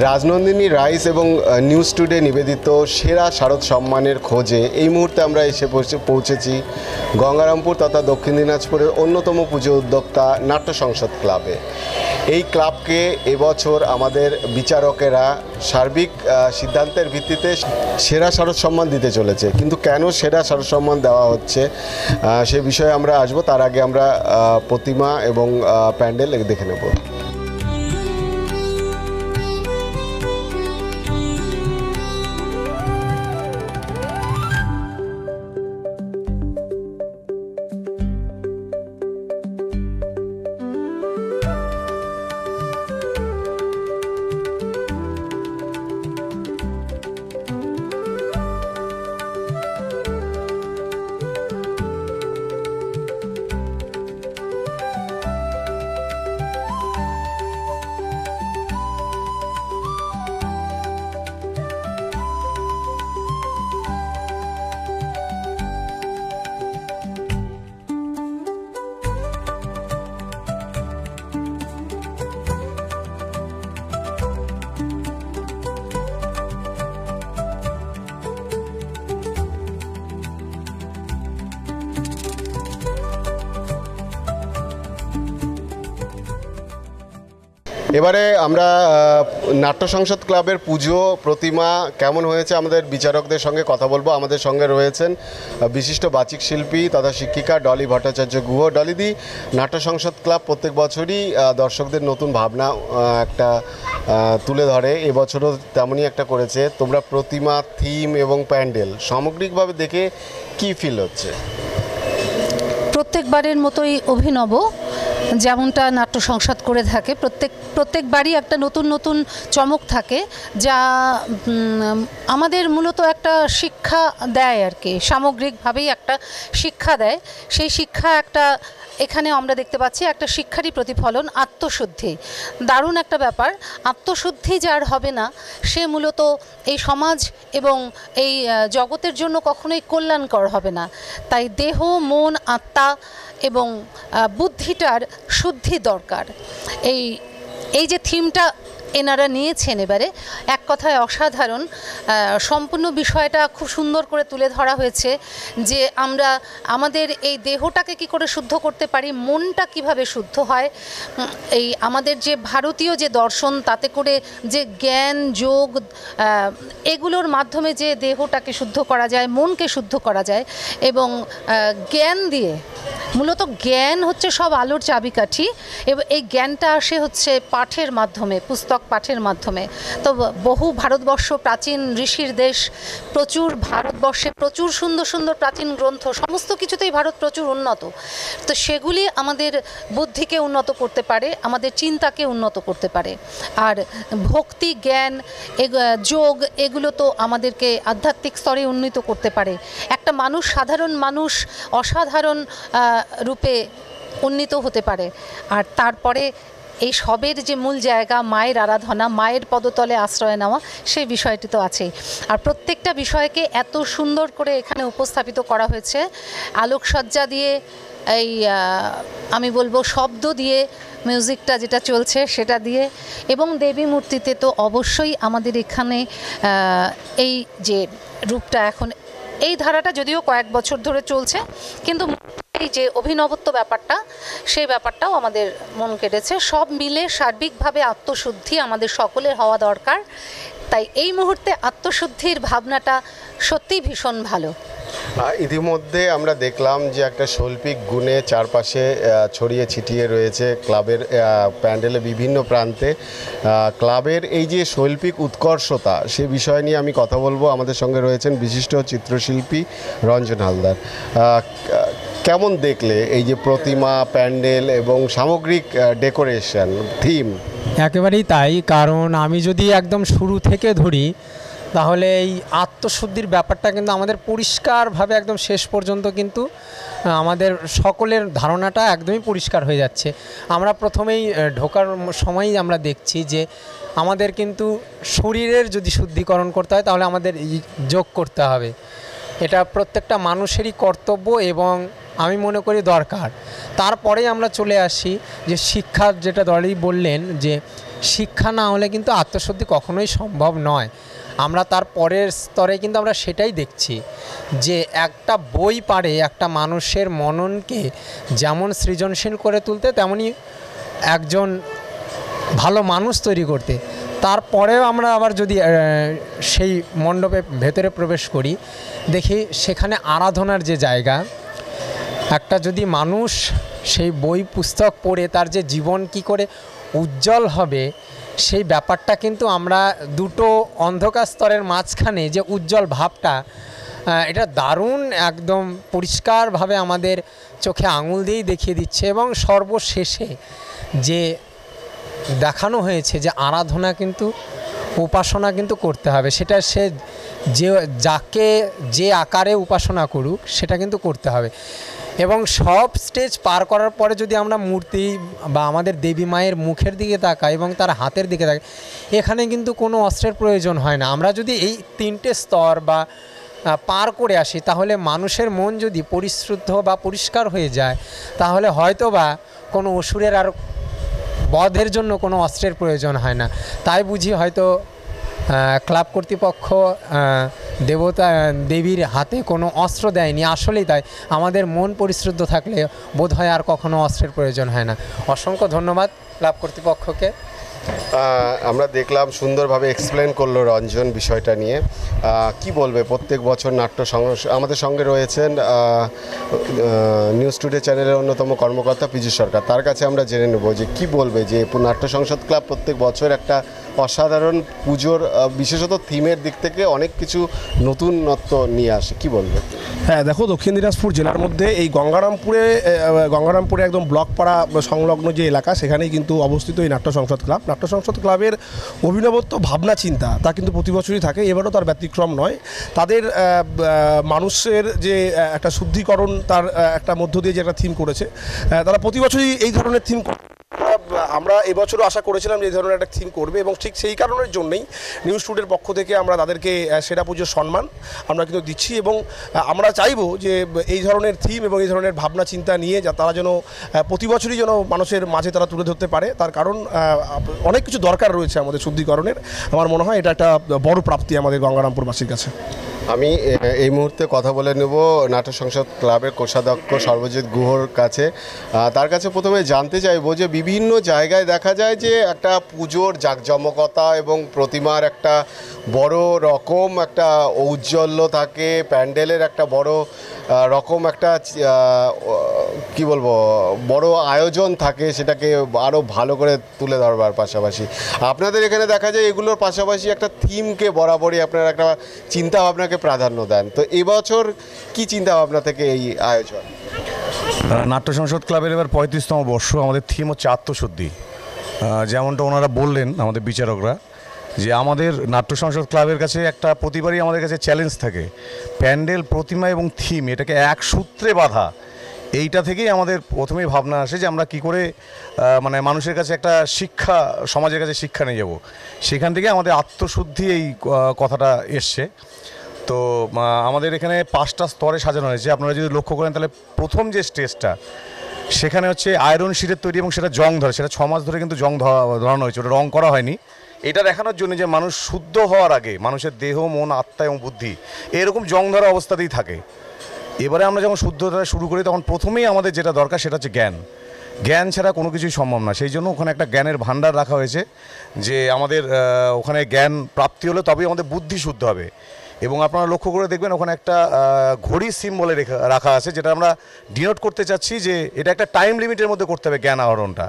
Rajnandini rice এবং news today নিবেদিত সেরা শারদ সম্মানের খোঁজে এই মুহূর্তে আমরা এসে পৌঁছেছি গঙ্গারামপুর তথা দক্ষিণ দিনাজপুরের অন্যতম পুজো উদ্যোক্তা নাট্য সংসদ ক্লাবে। এই ক্লাবকে এবছর আমাদের বিচারকেরা সার্বিক সিদ্ধান্তের ভিত্তিতে সেরা শারদ সম্মান দিতে চলেছে। কিন্তু কেন সেরা শারদ সম্মান দেওয়া হচ্ছে সে বিষয়ে আমরা আসবো। তার আগে আমরা প্রতিমা এবং প্যান্ডেল দেখে নেব। এবারে আমরা নাট্য সংসদ ক্লাবের পুজো প্রতিমা কেমন হয়েছে আমাদের বিচারকদের সঙ্গে কথা বলবো। আমাদের সঙ্গে রয়েছেন বিশিষ্ট বাচিক শিল্পী তথা শিক্ষিকা ডলি ভট্টাচার্য গুহ। ডলিদি, নাট্য সংসদ ক্লাব প্রত্যেক বছরই দর্শকদের নতুন ভাবনা একটা তুলে ধরে, এবছরও তেমনই একটা করেছে। তোমরা প্রতিমা, থিম এবং প্যান্ডেল সামগ্রিকভাবে দেখে কি ফিল হচ্ছে? প্রত্যেকবারের মতোই অভিনব, যেমনটা নাট্য সংসদ করে থাকে। প্রত্যেকবারই একটা নতুন নতুন চমক থাকে, যা আমাদের মূলত একটা শিক্ষা দেয় আর কি, সামগ্রিকভাবেই একটা শিক্ষা দেয়। সেই শিক্ষা একটা এখানে আমরা দেখতে পাচ্ছি একটা শিক্ষারই প্রতিফলন, আত্মশুদ্ধি। দারুণ একটা ব্যাপার। আত্মশুদ্ধি যার হবে না সে মূলত এই সমাজ এবং এই জগতের জন্য কখনোই কল্যাণকর হবে না। তাই দেহ, মন, আত্মা এবং বুদ্ধিটার শুদ্ধি দরকার। এই যে থিমটা এনারা নিয়েছেন এবারে, এক কথায় অসাধারণ। সম্পূর্ণ বিষয়টা খুব সুন্দর করে তুলে ধরা হয়েছে যে আমরা আমাদের এই দেহটাকে কি করে শুদ্ধ করতে পারি, মনটা কিভাবে শুদ্ধ হয়। এই আমাদের যে ভারতীয় যে দর্শন, তাতে করে যে জ্ঞান, যোগ, এগুলোর মাধ্যমে যে দেহটাকে শুদ্ধ করা যায়, মনকে শুদ্ধ করা যায়। এবং জ্ঞান দিয়ে, মূলত জ্ঞান হচ্ছে সব আলোর চাবিকাঠি, এবং এই জ্ঞানটা আসে হচ্ছে পাঠের মাধ্যমে, পুস্তক পাঠের মাধ্যমে। তো বহু ভারতবর্ষ প্রাচীন ঋষির দেশ, ভারতবর্ষে প্রচুর সুন্দর সুন্দর প্রাচীন গ্রন্থ, সমস্ত কিছুতেই ভারত প্রচুর উন্নত। তো সেগুলি আমাদের বুদ্ধিকে উন্নত করতে পারে, আমাদের চিন্তাকে উন্নত করতে পারে। আর ভক্তি, জ্ঞান, যোগ, এগুলো তো আমাদেরকে আধ্যাত্মিক স্তরে উন্নীত করতে পারে। একটা মানুষ, সাধারণ মানুষ অসাধারণ রূপে উন্নীত হতে পারে। আর তারপরে এই সবের যে মূল জায়গা, মায়ের আরাধনা, মায়ের পদতলে আশ্রয় নেওয়া, সেই বিষয়টি তো আছেই। আর প্রত্যেকটা বিষয়কে এত সুন্দর করে এখানে উপস্থাপিত করা হয়েছে, আলোকসজ্জা দিয়ে, এই আমি বলবো শব্দ দিয়ে, মিউজিকটা যেটা চলছে সেটা দিয়ে, এবং দেবী মূর্তিতে তো অবশ্যই আমাদের এখানে এই যে রূপটা, এখন এই ধারাটা যদিও কয়েক বছর ধরে চলছে, কিন্তু এই যে অভিনবত্ব ব্যাপারটা, সেই ব্যাপারটাও আমাদের মন কেড়েছে। সব মিলে সার্বিকভাবে আত্মশুদ্ধি আমাদের সকলের হওয়া দরকার। তাই এই মুহূর্তে আত্মশুদ্ধির ভাবনাটা সত্যিই ভীষণ ভালো। ইতিমধ্যে আমরা দেখলাম যে একটা শৈল্পিক গুণে চারপাশে ছড়িয়ে ছিটিয়ে রয়েছে ক্লাবের প্যান্ডেলে বিভিন্ন প্রান্তে। ক্লাবের এই যে শৈল্পিক উৎকর্ষতা, সে বিষয় নিয়ে আমি কথা বলবো। আমাদের সঙ্গে রয়েছেন বিশিষ্ট চিত্রশিল্পী রঞ্জন হালদার। কেমন দেখলে এই যে প্রতিমা, প্যান্ডেল এবং সামগ্রিক ডেকোরেশন, থিম? একেবারেই তাই, কারণ আমি যদি একদম শুরু থেকে ধরি, তাহলে এই আত্মশুদ্ধির ব্যাপারটা কিন্তু আমাদের পরিষ্কারভাবে একদম শেষ পর্যন্ত কিন্তু আমাদের সকলের ধারণাটা একদমই পরিষ্কার হয়ে যাচ্ছে। আমরা প্রথমেই ঢোকার সময়ই আমরা দেখছি যে আমাদের কিন্তু শরীরের যদি শুদ্ধিকরণ করতে হয়, তাহলে আমাদের যোগ করতে হবে। এটা প্রত্যেকটা মানুষেরই কর্তব্য এবং আমি মনে করি দরকার। তারপরেই আমরা চলে আসি যে শিক্ষা, যেটা দলেই বললেন যে শিক্ষা না হলে কিন্তু আত্মশুদ্ধি কখনোই সম্ভব নয়। আমরা তার পরের স্তরে কিন্তু আমরা সেটাই দেখছি যে একটা বই পারে একটা মানুষের মননকে যেমন সৃজনশীল করে তুলতে, তেমনি একজন ভালো মানুষ তৈরি করতে। তারপরেও আমরা আবার যদি সেই মণ্ডপে ভেতরে প্রবেশ করি, দেখি সেখানে আরাধনার যে জায়গা, একটা যদি মানুষ সেই বই পুস্তক পড়ে তার যে জীবন কি করে উজ্জ্বল হবে, সেই ব্যাপারটা কিন্তু আমরা দুটো অন্ধকার স্তরের মাঝখানে যে উজ্জ্বল ভাবটা, এটা দারুণ একদম পরিষ্কারভাবে আমাদের চোখে আঙুল দিয়েই দেখিয়ে দিচ্ছে। এবং সর্বশেষে যে দেখানো হয়েছে যে আরাধনা কিন্তু, উপাসনা কিন্তু করতে হবে, সেটা সে যে যাকে যে আকারে উপাসনা করুক সেটা কিন্তু করতে হবে। এবং সব স্টেজ পার করার পরে যদি আমরা মূর্তি বা আমাদের দেবী মায়ের মুখের দিকে তাকাই এবং তার হাতের দিকে তাকাই, এখানে কিন্তু কোনো অস্ত্রের প্রয়োজন হয় না। আমরা যদি এই তিনটে স্তর বা পার করে আসি, তাহলে মানুষের মন যদি পরিশুদ্ধ বা পরিষ্কার হয়ে যায়, তাহলে হয়তো বা কোনো অসুরের আর বধের জন্য কোনো অস্ত্রের প্রয়োজন হয় না। তাই বুঝি হয়তো ক্লাব কর্তৃপক্ষ দেবতা দেবীর হাতে কোনো অস্ত্র দেয়নি, আসলেই তাই। আমাদের মন পরিশুদ্ধ থাকলে বোধহয় আর কখনো অস্ত্রের প্রয়োজন হয় না। অসংখ্য ধন্যবাদ ক্লাব কর্তৃপক্ষকে। আমরা দেখলাম সুন্দরভাবে এক্সপ্লেন করলো রঞ্জন বিষয়টা নিয়ে। কি বলবে, প্রত্যেক বছর নাট্য আমাদের সঙ্গে রয়েছেন নিউজ টুডে চ্যানেলের অন্যতম কর্মকর্তা পীযূষ সরকার, তার কাছে আমরা জেনে নেব যে কি বলবে যে নাট্য সংসদ ক্লাব প্রত্যেক বছর একটা অসাধারণ পুজোর বিশেষত থিমের দিক থেকে অনেক কিছু নতুনত্ব নিয়ে আসে, কি বলবে? হ্যাঁ, দেখো, দক্ষিণ দিনাজপুর জেলার মধ্যে এই গঙ্গারামপুরে একদম ব্লকপাড়া সংলগ্ন যে এলাকা, সেখানেই কিন্তু অবস্থিত এই নাট্য সংসদ ক্লাব। নাট্য সংসদ ক্লাবের অভিনবত্ব ভাবনা চিন্তা তা কিন্তু প্রতি বছরই থাকে, এবারও তার ব্যতিক্রম নয়। তাদের মানুষের যে একটা শুদ্ধিকরণ, তার একটা মধ্য দিয়ে যে একটা থিম করেছে, তারা প্রতি বছরই এই ধরনের থিম। আমরা এবছরও আশা করেছিলাম যে এই ধরনের একটা থিম করবে, এবং ঠিক সেই কারণের জন্যই নিউজ টুডের পক্ষ থেকে আমরা তাদেরকে সেরা পুজোর সম্মান আমরা কিন্তু দিচ্ছি। এবং আমরা চাইবো যে এই ধরনের থিম এবং এই ধরনের ভাবনা চিন্তা নিয়ে তারা যেন প্রতি বছরই যেন মানুষের মাঝে তারা তুলে ধরতে পারে। তার কারণ অনেক কিছু দরকার রয়েছে আমাদের শুদ্ধিকরণের। আমার মনে হয় এটা একটা বড় প্রাপ্তি আমাদের গঙ্গারামপুরবাসীর কাছে। আমি এই মুহূর্তে কথা বলে নেব নাট্য সংসদ ক্লাবের কোষাধ্যক্ষ সর্বজিৎ গুহর কাছে। তার কাছে প্রথমে জানতে চাইবো যে বিভিন্ন জায়গায় দেখা যায় যে একটা পুজোর জাঁকজমকতা এবং প্রতিমার একটা বড় রকম একটা ঔজ্জ্বল্য থাকে, প্যান্ডেলের একটা বড় রকম একটা কি বলবো বড় আয়োজন থাকে, সেটাকে আরও ভালো করে তুলে ধরবার পাশাপাশি আপনাদের এখানে দেখা যায় এগুলোর পাশাপাশি একটা থিমকে বরাবরই আপনারা একটা চিন্তাভাবনাকে প্রাধান্য দেন। তো এবছর কি চিন্তাভাবনা থেকে এই আয়োজন? নাট্য সংসদ ক্লাবের এবার 35তম বর্ষ। আমাদের থিম হচ্ছে আত্মশুদ্ধি। যেমনটা ওনারা বললেন আমাদের বিচারকরা, যে আমাদের নাট্য সংসদ ক্লাবের কাছে একটা প্রতিবারই আমাদের কাছে চ্যালেঞ্জ থাকে, প্যান্ডেল, প্রতিমা এবং থিম এটাকে এক সূত্রে বাঁধা। এইটা থেকেই আমাদের প্রথমেই ভাবনা আসে যে আমরা কি করে মানে মানুষের কাছে একটা শিক্ষা, সমাজের কাছে শিক্ষা নিয়ে যাব। সেখান থেকে আমাদের আত্মশুদ্ধি এই কথাটা এসছে। তো আমাদের এখানে 5টা স্তরে সাজানো হয়েছে। আপনারা যদি লক্ষ্য করেন তাহলে প্রথম যে স্টেজটা, সেখানে হচ্ছে আয়রন শিটের তৈরি এবং সেটা জং ধরে, সেটা 6 মাস ধরে কিন্তু জং ধরানো হয়েছে, ওটা রং করা হয়নি। এটা দেখানোর জন্য যে মানুষ শুদ্ধ হওয়ার আগে মানুষের দেহ, মন, আত্মা এবং বুদ্ধি এরকম জং ধরা অবস্থাতেই থাকে। এবারে আমরা যখন শুদ্ধতা শুরু করি, তখন প্রথমেই আমাদের যেটা দরকার সেটা হচ্ছে জ্ঞান। জ্ঞান ছাড়া কোনো কিছুই সম্ভব না। সেই জন্য ওখানে একটা জ্ঞানের ভাণ্ডার রাখা হয়েছে, যে আমাদের ওখানে জ্ঞান প্রাপ্তি হলে তবেই আমাদের বুদ্ধি শুদ্ধ হবে। এবং আপনারা লক্ষ্য করে দেখবেন ওখানে একটা ঘড়ি সিম্বলে রাখা আছে, যেটা আমরা ডিনোট করতে চাচ্ছি যে এটা একটা টাইম লিমিটের মধ্যে করতে হবে জ্ঞান আহরণটা,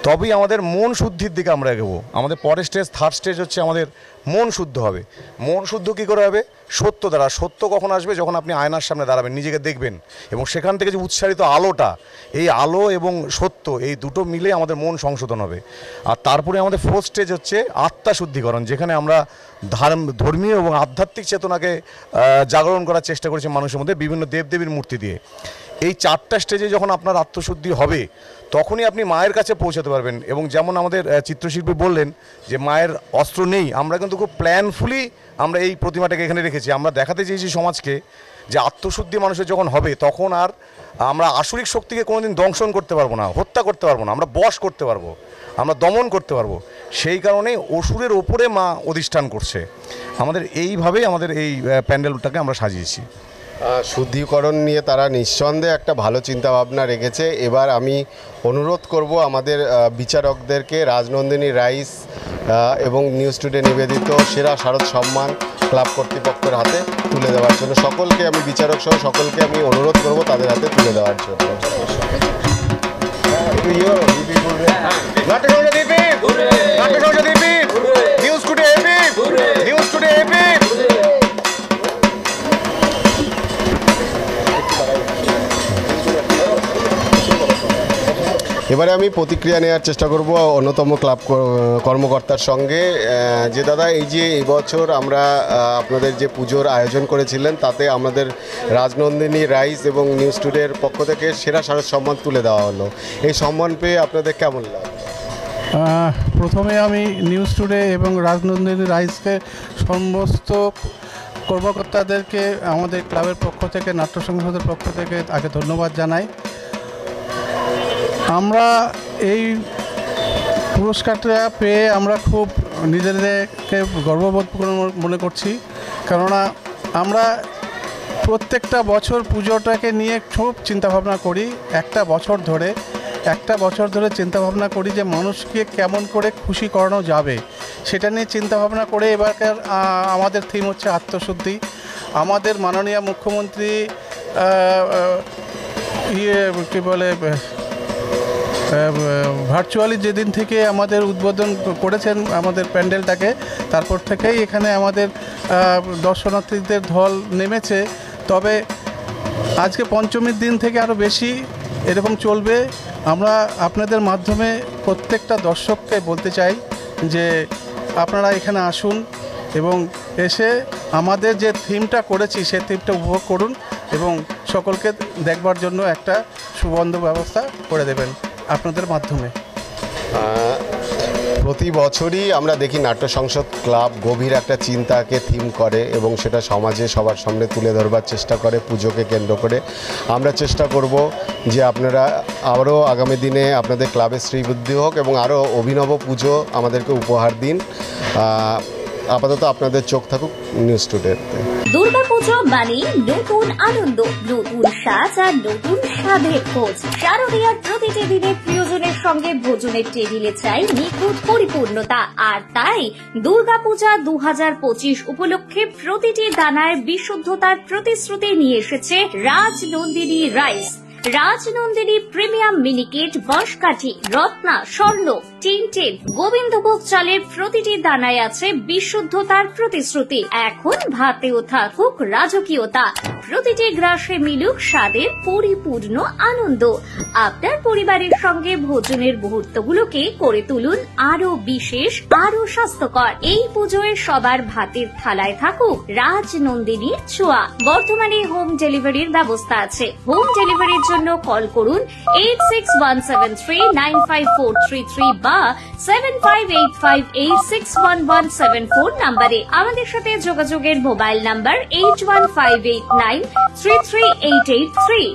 তবেই আমাদের মন শুদ্ধির দিকে আমরা এগোবো। আমাদের পরের স্টেজ, থার্ড স্টেজ হচ্ছে আমাদের মন শুদ্ধ হবে। মন শুদ্ধ কী করে হবে? সত্য দ্বারা। সত্য কখন আসবে? যখন আপনি আয়নার সামনে দাঁড়াবেন, নিজেকে দেখবেন, এবং সেখান থেকে যে উৎসারিত আলোটা, এই আলো এবং সত্য, এই দুটো মিলে আমাদের মন সংশোধন হবে। আর তারপরে আমাদের ফোর্থ স্টেজ হচ্ছে আত্মা শুদ্ধিকরণ, যেখানে আমরা ধর্মীয় এবং আধ্যাত্মিক চেতনাকে জাগরণ করার চেষ্টা করেছি মানুষের মধ্যে বিভিন্ন দেবদেবীর মূর্তি দিয়ে। এই 4টা স্টেজে যখন আপনার আত্মশুদ্ধি হবে, তখনই আপনি মায়ের কাছে পৌঁছাতে পারবেন। এবং যেমন আমাদের চিত্রশিল্পী বললেন যে মায়ের অস্ত্র নেই, আমরা কিন্তু খুব প্ল্যানফুলি আমরা এই প্রতিমাটাকে এখানে রেখেছি। আমরা দেখাতে চেয়েছি সমাজকে যে আত্মশুদ্ধি মানুষের যখন হবে তখন আর আমরা আসরিক শক্তিকে কোনোদিন দংশন করতে পারবো না, হত্যা করতে পারবো না, আমরা বশ করতে পারবো, আমরা দমন করতে পারবো। সেই কারণে অসুরের ওপরে মা অধিষ্ঠান করছে। আমাদের এইভাবেই আমাদের এই প্যান্ডেলটাকে আমরা সাজিয়েছি। শুদ্ধিকরণ নিয়ে তারা নিঃসন্দেহে একটা ভালো চিন্তাভাবনা রেখেছে। এবার আমি অনুরোধ করব আমাদের বিচারকদেরকে রাজনন্দিনী রাইস এবং নিউজ টুডে নিবেদিত সেরা শারদ সম্মান ক্লাব কর্তৃপক্ষের হাতে তুলে দেওয়ার জন্য সকলকে আমি বিচারক সহ সকলকে আমি অনুরোধ করব তাদের হাতে তুলে দেওয়ার জন্য। এবারে আমি প্রতিক্রিয়া নেওয়ার চেষ্টা করব অন্যতম ক্লাব কর্মকর্তার সঙ্গে। যে দাদা, এই যে এবছর আমরা আপনাদের যে পুজোর আয়োজন করেছিলেন তাতে আমাদের রাজনন্দিনী রাইস এবং নিউজ টুডের পক্ষ থেকে সেরা শারদ সম্মান তুলে দেওয়া হলো, এই সম্মান পেয়ে আপনাদের কেমন লাগে? প্রথমে আমি নিউজ টুডে এবং রাজনন্দিনী রাইসকে সমস্ত কর্মকর্তাদেরকে আমাদের ক্লাবের পক্ষ থেকে, নাট্য সংসদের পক্ষ থেকে আগে ধন্যবাদ জানাই। আমরা এই পুরস্কারটা পেয়ে আমরা খুব নিজেদেরকে গর্ববোধ মনে করছি, কেননা আমরা প্রত্যেকটা বছর পুজোটাকে নিয়ে খুব চিন্তাভাবনা করি। একটা বছর ধরে চিন্তাভাবনা করি যে মানুষকে কেমন করে খুশি করানো যাবে, সেটা নিয়ে চিন্তাভাবনা করে এবারকার আমাদের থিম হচ্ছে আত্মশুদ্ধি। আমাদের মাননীয় মুখ্যমন্ত্রী কী বলে ভার্চুয়ালি যেদিন থেকে আমাদের উদ্বোধন করেছেন আমাদের প্যান্ডেলটাকে, তারপর থেকেই এখানে আমাদের দর্শনার্থীদের ঢল নেমেছে। তবে আজকে পঞ্চমীর দিন থেকে আরও বেশি এরকম চলবে। আমরা আপনাদের মাধ্যমে প্রত্যেকটা দর্শককে বলতে চাই যে আপনারা এখানে আসুন এবং এসে আমাদের যে থিমটা করেছি সেই থিমটা উপভোগ করুন এবং সকলকে দেখবার জন্য একটা সুবন্ধ ব্যবস্থা করে দেবেন আপনাদের মাধ্যমে। প্রতি বছরই আমরা দেখি নাট্য সংসদ ক্লাব গভীর একটা চিন্তাকে থিম করে এবং সেটা সমাজে সবার সামনে তুলে ধরবার চেষ্টা করে পুজোকে কেন্দ্র করে। আমরা চেষ্টা করব যে আপনারা আরও আগামী দিনে আপনাদের ক্লাবের শ্রীবৃদ্ধি হোক এবং আরও অভিনব পুজো আমাদেরকে উপহার দিন। আপাতত আপনাদের চোখ থাকুক নিউজ টুডেতে। দুর্গাপুজো মানে নতুন আনন্দ, নতুন সাজ আর নতুন স্বাদের খোঁজ। শারদীয়ার প্রতিটি দিনে প্রিয়জনের সঙ্গে ভোজনের টেবিলে চাই নিখুঁত পরিপূর্ণতা। আর তাই দুর্গাপূজা 2025 উপলক্ষে প্রতিটি দানায় বিশুদ্ধতার প্রতিশ্রুতি নিয়ে এসেছে রাজনন্দিনী রাইস। রাজনন্দিনী প্রিমিয়াম মিনিকেট, বাঁশকাঠি, রত্না, স্বর্ণ, টিনটেড, গোবিন্দভোগ চালের প্রতিটি দানায় আছে বিশুদ্ধতার প্রতিশ্রুতি। এখন ভাতেও থাকুক রাজকীয়তা, প্রতিটি গ্রাসে মিলুক স্বাদের পরিপূর্ণ আনন্দ। আপনার পরিবারের সঙ্গে ভোজনের মুহূর্তগুলোকে করে তুলুন আরো বিশেষ, আরো স্বাস্থ্যকর। এই পুজোয় সবার ভাতের থালায় থাকুক রাজনন্দিনীর ছোঁয়া। বর্তমানে হোম ডেলিভারির ব্যবস্থা আছে। হোম ডেলিভারির জন্য কল করুন 8617395433 বা 7585861174 নম্বরে। আমাদের সাথে যোগাযোগের মোবাইল নাম্বার 8158933883।